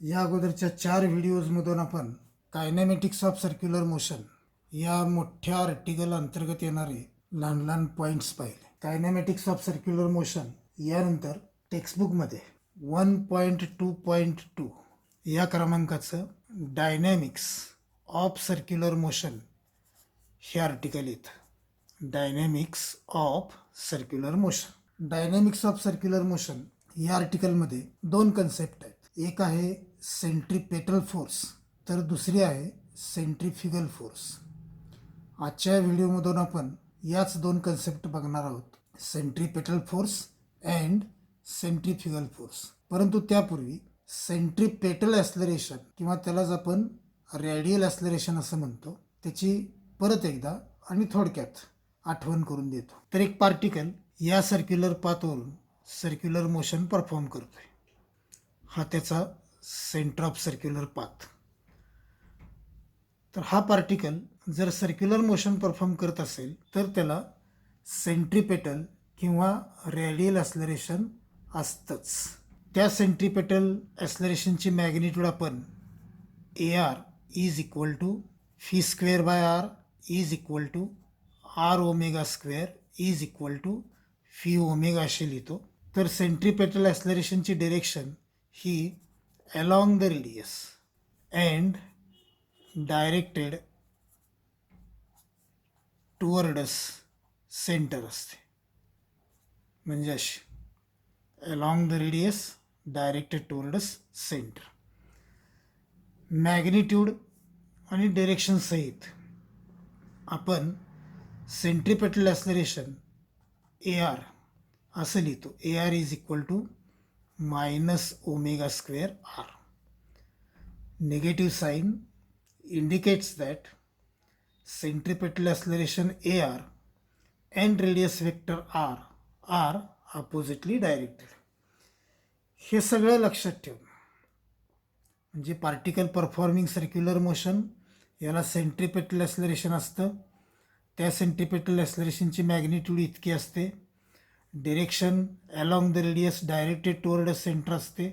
या अगोदरच्या 4 व्हिडिओजमधून आपण कायनेमॅटिक्स ऑफ सर्क्युलर मोशन या मोठ्या आर्टिकल अंतर्गत येणारे लहान लहान पॉईंट्स पाहिले. कायनेमॅटिक्स ऑफ सर्क्युलर मोशन यानंतर टेक्स्टबुकमध्ये 1.2.2 या क्रमांकाचं डायनॅमिक्स ऑफ सर्क्युलर मोशन हे आर्टिकल येतं. Dynamics of circular motion. Dynamics of circular motion या आर्टिकलमध्ये 2 कन्सेप्ट आहेत. एक आहे सेंट्रिपेटल फोर्स तर दुसरी आहे सेंट्रिफ्युगल फोर्स. आजच्या व्हिडिओमधून आपण याच 2 कन्सेप्ट बघणार आहोत, centripetal force and centrifugal force. परंतु त्यापूर्वी सेंट्रिपेटल ॲक्सलरेशन किंवा त्यालाच आपण रॅडियल ॲक्सलरेशन असं म्हणतो, त्याची परत एकदा आणि थोडक्यात आठवण करून देतो. तर एक पार्टिकल या सर्क्युलर पाथवरून सर्क्युलर मोशन परफॉर्म करतोय. हा त्याचा सेंटर ऑफ सर्क्युलर पाथ. तर हा पार्टिकल जर सर्क्युलर मोशन परफॉर्म करत असेल तर त्याला सेंट्रिपेटल किंवा रॅडियल ॲक्सलरेशन असतंच. त्या सेंट्रिपेटल ॲक्सलरेशनची मॅग्निट्यूड आपण AR is equal to phi²/r is equal to r⍵² is equal to phi⍵ असे लिहितो. तर सेंट्रिपेटल ॲक्सलरेशनची डिरेक्शन ही along the radius and directed towards centre असते. म्हणजे अशी along the radius directed towards centre. Magnitude आणि डिरेक्शन सहित आपण सेंट्रिपेटल ॲक्सलरेशन AR असं लिहितो. AR is equal to -ω²r. Negative sign indicates that centripetal acceleration AR and radius vector r are oppositely directed. हे सगळं लक्षात ठेवून म्हणजे पार्टिकल परफॉर्मिंग सर्क्युलर मोशन याला सेंट्रिपेटल ॲक्सलरेशन असतं. त्या सेंट्रिपेटल ॲक्सलरेशनची मॅग्निट्यूड इतकी असते. Direction along the radius directed toward centre असते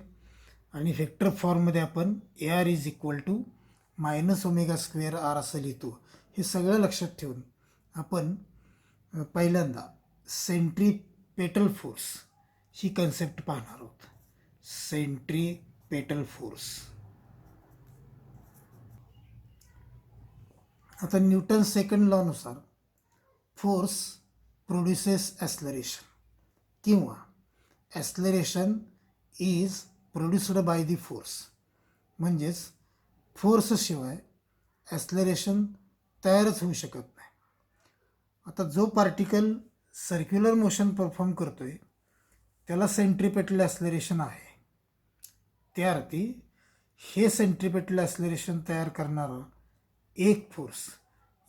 आणि व्हेक्टर फॉर्ममध्ये आपण AR is equal to -ω²r असं लिहितो. हे सगळं लक्षात ठेवून आपण पहिल्यांदा सेंट्रिपेटल फोर्स ही कन्सेप्ट पाहणार आहोत. Centripetal force. आता न्यूटन सेकंड लॉनुसार फोर्स प्रोड्युसेस ॲक्सलरेशन किंवा acceleration is produced by the force. म्हणजेच फोर्सशिवाय ॲक्सलरेशन तयारच होऊ शकत नाही. आता जो पार्टिकल सर्क्युलर मोशन परफॉर्म करतोय त्याला सेंट्रिपेटल ॲक्सलरेशन आहे. त्या अर्थी हे सेंट्रिपेटल ॲक्सलरेशन तयार करणारा एक फोर्स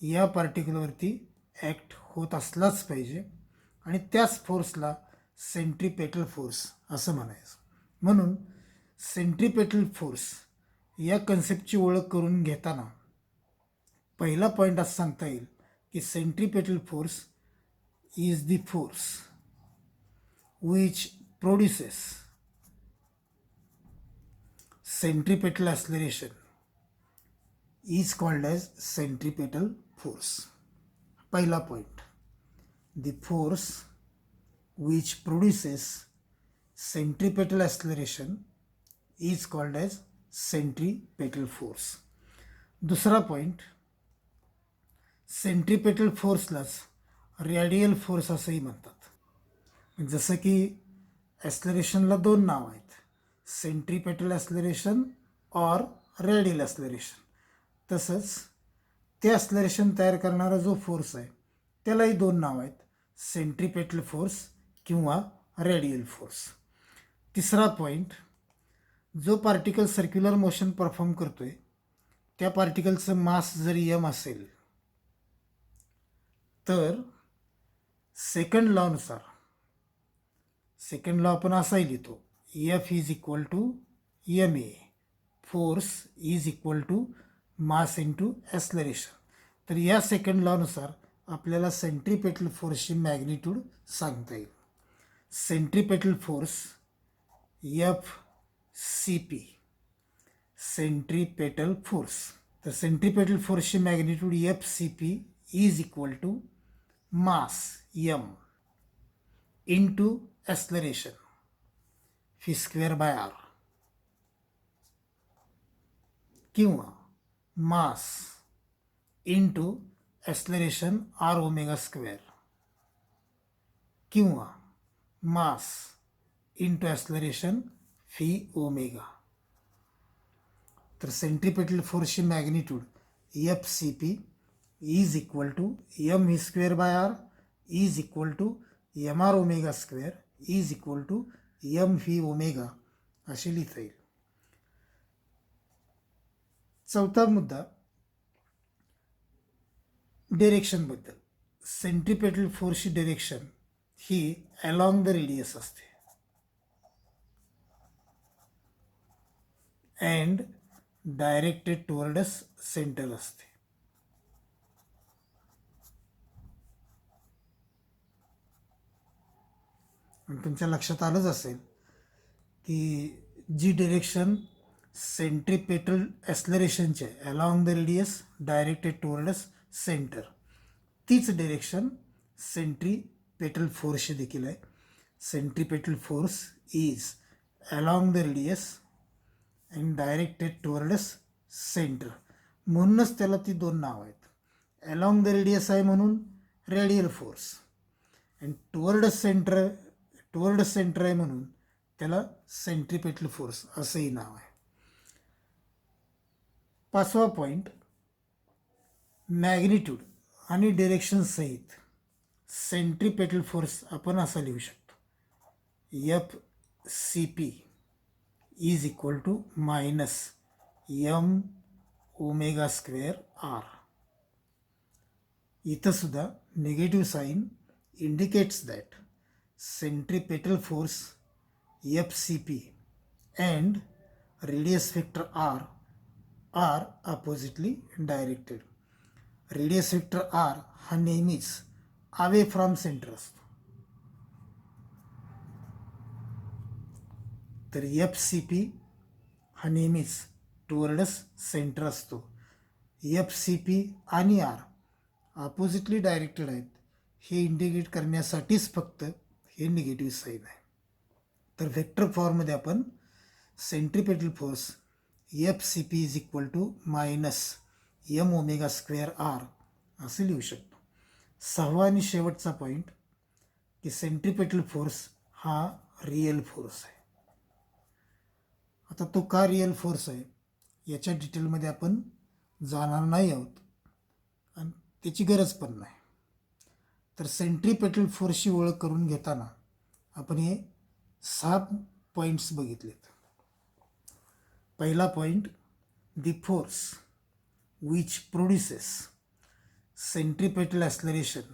या पार्टिकलवरती ॲक्ट होत असलाच पाहिजे आणि त्याच फोर्सला सेंट्रिपेटल फोर्स असं म्हणायचं. म्हणून सेंट्रिपेटल फोर्स या कन्सेप्टची ओळख करून घेताना पहिला पॉईंट असं सांगता येईल की centripetal force is the force which produces centripetal acceleration is called as centripetal force. पहिला point, the force which produces centripetal acceleration is called as centripetal force. दुसरा पॉईंट, सेंट्रिपेटल फोर्सलाच रॅडियल फोर्स असंही म्हणतात. जसं की ॲक्सलरेशनला 2 नाव आहेत, सेंट्रिपेटल ॲक्सलरेशन और radial acceleration. तसंच ते ॲक्सलरेशन तयार करणारा जो फोर्स आहे त्यालाही 2 नाव आहेत, सेंट्रिपेटल फोर्स किंवा रॅडियल फोर्स. तिसरा पॉईंट, जो पार्टिकल सर्क्युलर मोशन परफॉर्म करतोय त्या पार्टिकलचं मास जर m असेल तर सेकंड लॉनुसार सेकंड लॉ आपण असाही लिहितो, F is equal to ma. Force is equal to mass into acceleration. तर या सेकंड लॉनुसार आपल्याला सेंट्रिपेटल फोर्सची मॅग्निट्यूड सांगता येईल. Centripetal force FCP centripetal force. तर सेंट्रीपेटल फोर्सची magnitude F C P is equal to mass M into acceleration V square by R, किंवा mass into acceleration R omega square, किंवा mass into acceleration V omega. तर centripetal फोर्सची magnitude F C P is equal to M V square by R is equal to M R omega square is equal to M V omega असे लिहिता येईल. चौथा मुद्दा डिरेक्शनबद्दल. Centripetal फोर्सची direction ही along the radius असते and directed towards centre असते. तुमच्या लक्षात आलंच असेल की जी डिरेक्शन सेंट्रीपेटल ॲक्सलरेशनचे आहे along the radius directed towards centre, तीच डिरेक्शन सेंट्रीपेटल फोर्सची देखील आहे. Centripetal force is along the radius and directed towards centre. म्हणूनच त्याला ती दोन नावं आहेत. अलॉंग द रेडियस आहे म्हणून radial force, and towards centre आहे म्हणून त्याला सेंट्रीपेटल फोर्स असंही नाव आहे. पाचवा पॉईंट, मॅग्निट्यूड आणि डिरेक्शन सहित सेंट्रीपेटल फोर्स आपण असा लिहू शकतो. F C P is equal to minus M omega square R. इथं सुद्धा negative sign indicates that centripetal force FCP and radius vector R are oppositely directed. Radius vector R हा नेहमीच away from centre असतो. तर FCP हा नेहमीच towards centre असतो. FCP आणि R अपोजिटली डायरेक्टेड आहेत हे इंडिकेट करण्यासाठीच फक्त हे निगेटिव्ह साईन आहे. तर व्हेक्टर फॉर्ममध्ये आपण centripetal force F C P is equal to minus M omega square R असे लिहू शकतो. सहावा आणि शेवटचा पॉईंट की सेंट्रीपेटल फोर्स हा रिअल फोर्स आहे. आता तो का रिअल फोर्स आहे याच्या डिटेलमध्ये आपण जाणार नाही आहोत आणि त्याची गरज पण नाही. तर सेंट्रीपेटल फोर्सची ओळख करून घेताना आपण हे 6 पॉईंट्स बघितलेत. पहिला point, the force which produces centripetal acceleration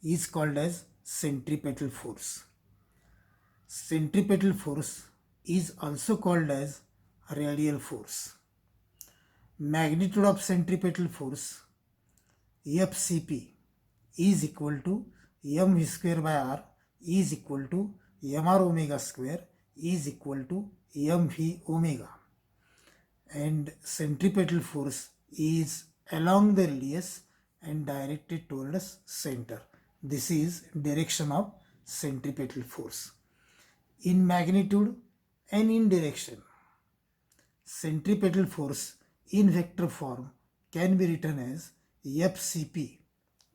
is called as centripetal force. Centripetal force is also called as radial force. Magnitude of centripetal force F C P is equal to m v square by r is equal to mr omega square is equal to m v omega, and centripetal force is along the radius and directed towards center. This is direction of centripetal force. In magnitude and in direction, centripetal force in vector form can be written as fcp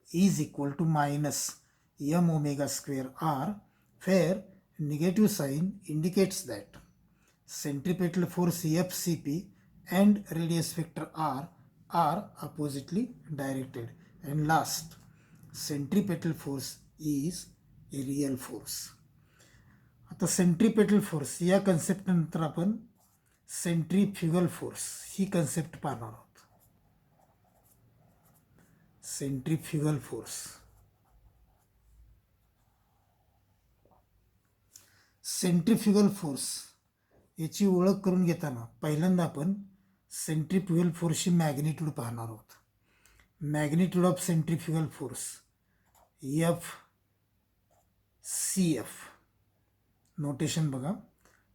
is equal to minus m omega square r, where negative sign indicates that centripetal force FCP and radius vector r are oppositely directed. And last, centripetal force is a real force. आता centripetal force या concept नंतर आपण centrifugal force ही concept पाहणार आहोत. Centrifugal force. Centrifugal force याची ओळख करून घेताना पहिल्यांदा आपण सेंट्रीफ्युगल फोर्सची मॅग्निट्यूड पाहणार आहोत. Magnitude of centrifugal force F C F. Notation बघा,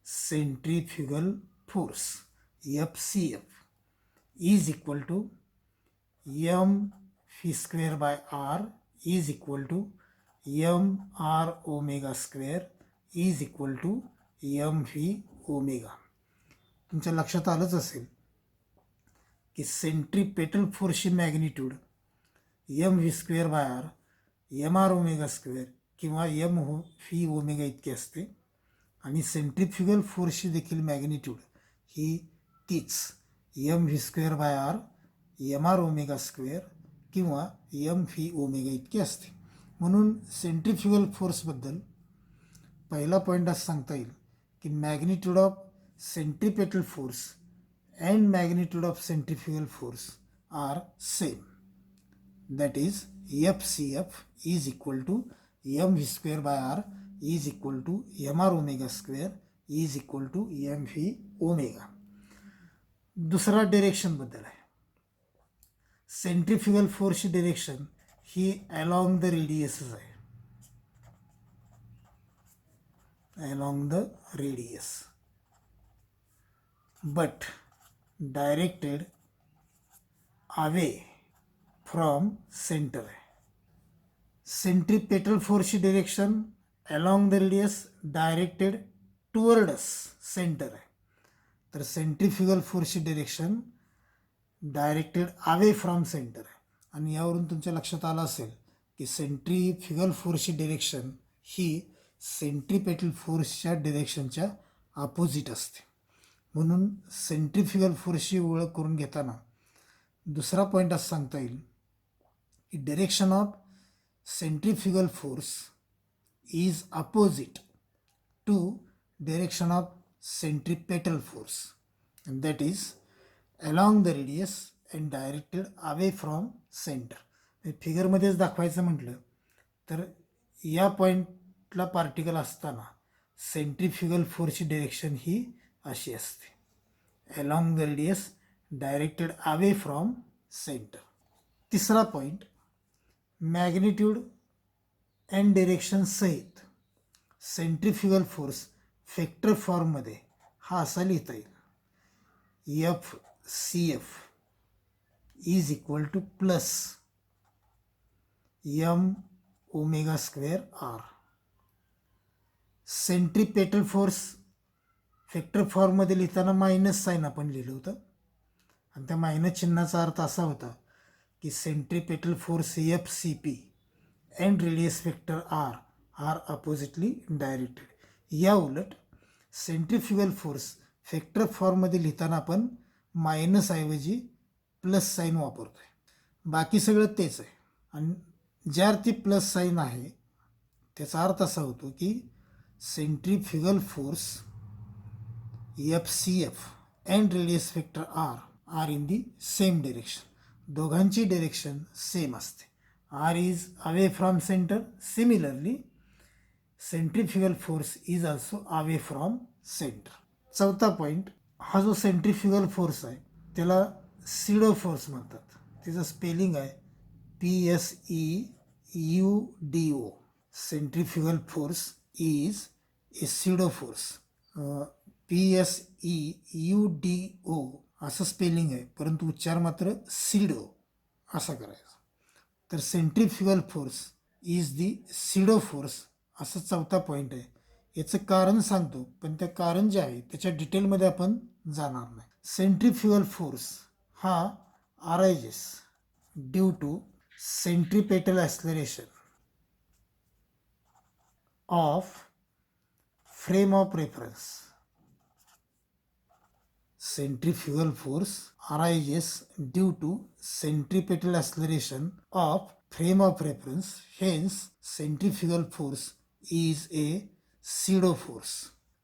centrifugal force FCF is equal to m phi square by r is equal to m r omega square is equal to m phi omega. तुमच्या लक्षात आलंच असेल की centripetal फोर्सची magnitude M V square by R M R omega square किंवा M V omega इतकी असते आणि सेंट्रिफ्युगल फोर्सची देखील मॅग्निट्यूड ही तीच M V square by R M R omega square किंवा एम फी ओमेगा इतकी असते. म्हणून सेंट्रिफ्युगल फोर्सबद्दल पहिला पॉईंट असं सांगता येईल की magnitude of centripetal force and magnitude of centrifugal force are same. That is FCF is equal to mv square by r is equal to mr omega square is equal to mv omega. दुसरा direction बद्दल आहे. Centrifugal फोर्सची direction ही along the रेडियसच आहे. Along the radius but directed away from center आहे. Centripetal फोर्सची direction along the radius directed towards centre आहे. तर सेंट्रिफ्युगल फोर्सची direction directed away from centre आहे. आणि यावरून तुमच्या लक्षात आलं असेल की सेंट्रिफ्युगल फोर्सची डिरेक्शन ही सेंट्रिपेटल फोर्सच्या डिरेक्शनच्या अपोजिट असते. म्हणून सेंट्रिफ्युगल फोर्सची ओळख करून घेताना दुसरा पॉईंट असं सांगता येईल की direction of centrifugal force is opposite to direction of centripetal force and that is along the radius and directed away from centre. फिगरमध्येच दाखवायचं म्हटलं तर या पॉईंटला पार्टिकल असताना सेंट्रिफ्युगल फोर्सची डिरेक्शन ही अशी असते along the radius directed away from centre. तिसरा पॉईंट मॅग्निट्यूड अँड डिरेक्शन सहित सेंट्रिफ्युगल फोर्स फेक्टर फॉर्ममध्ये हा असा लिहिता येईल F C F is equal to plus M omega square R. Centripetal force vector फॉर्ममध्ये लिहिताना मायनस साईन आपण लिहिलं होतं आणि त्या मायनस चिन्हाचा अर्थ असा होता की centripetal force F C P and radius vector R R oppositely directed. या उलट सेंट्रिफ्युगल फोर्स फेक्टर फॉर्ममध्ये लिहिताना आपण मायनस ऐवजी प्लस साईन वापरतो आहे. बाकी सगळं तेच आहे आणि ज्यावरती प्लस साईन आहे त्याचा अर्थ असा होतो की centrifugal force FCF and radius vector R are in the same direction. दोघांची डिरेक्शन सेम असते. R is away from center. Similarly, centrifugal force is also away from center. चौथा पॉईंट, हा जो सेंट्रिफ्युगल फोर्स आहे त्याला सिडो फोर्स म्हणतात. त्याचं spelling आहे PSEUDO. Centrifugal force is a सिडो force. PSEUDO असं स्पेलिंग आहे परंतु उच्चार मात्र सिडो असा करायचा. तर centrifugal force is the सिडो force असं चौथा पॉईंट आहे. याचं कारण सांगतो पण ते कारण जे आहे त्याच्या डिटेलमध्ये आपण जाणार नाही. सेंट्रिफ्युगल फोर्स हा arises due to centripetal acceleration of frame of reference. Centrifugal force arises due to centripetal acceleration of frame of reference. Hence, centrifugal force is a pseudo force.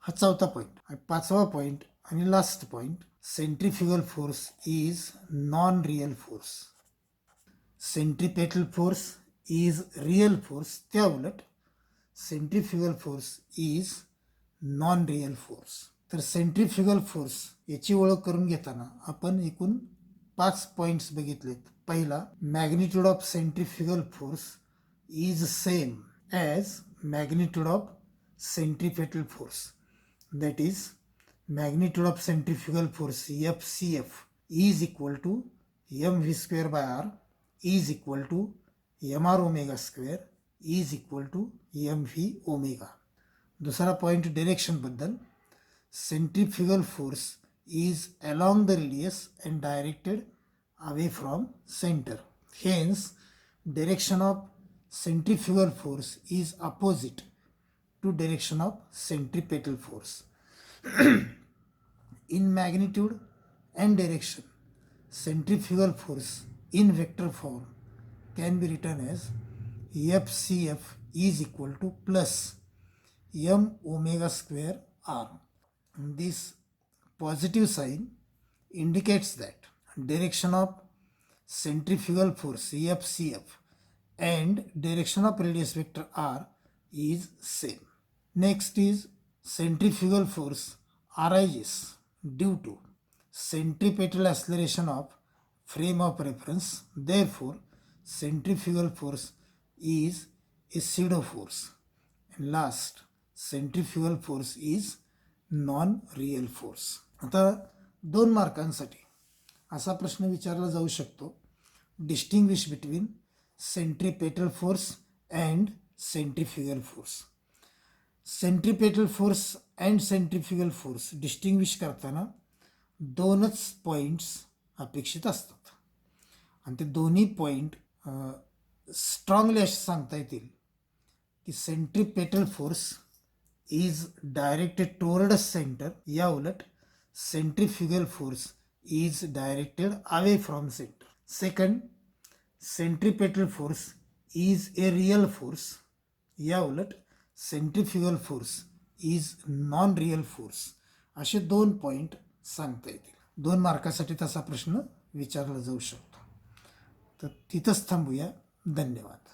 हा चौथा पॉईंट. आणि पाचवा पॉईंट आणि last point, centrifugal force is non real force. Centripetal force is real force. त्या उलट centrifugal force is non real force. तर centrifugal force याची ओळख करून घेताना आपण एकूण 5 पॉईंट्स बघितलेत. पहिला, magnitude of centrifugal force is same as magnitude of centripetal force. That is magnitude of centrifugal force FCF is equal to mv square by r is equal to mr omega square is equal to mv omega. दुसरा point डिरेक्शनबद्दल, centrifugal force is along the radius and directed away from centre. Hence direction of centrifugal force is opposite to direction of centripetal force. In magnitude and direction, centrifugal force in vector form can be written as FCF is equal to plus m omega square r. This positive sign indicates that direction of centrifugal force FCF and direction of radius vector r is same. Next is centrifugal force arises due to centripetal acceleration of frame of reference. Therefore, centrifugal force is a pseudo force. And last, centrifugal force is non-real force. आता 2 मार्कांसाठी असा प्रश्न विचारला जाऊ शकतो, distinguish between centripetal force and centrifugal force. Centripetal force and centrifugal force distinguish करताना 2च points अपेक्षित असतात आणि ते दोन्ही पॉईंट स्ट्रॉंगली असे सांगता येतील की centripetal force is directed toward centre, या उलट centrifugal force is directed away from center. Second, centripetal force is a real force, या उलट centrifugal force is non-real force. असे 2 पॉईंट सांगता येतील. 2 मार्कासाठी तसा प्रश्न विचारला जाऊ शकतो. तर तिथंच थांबूया. धन्यवाद.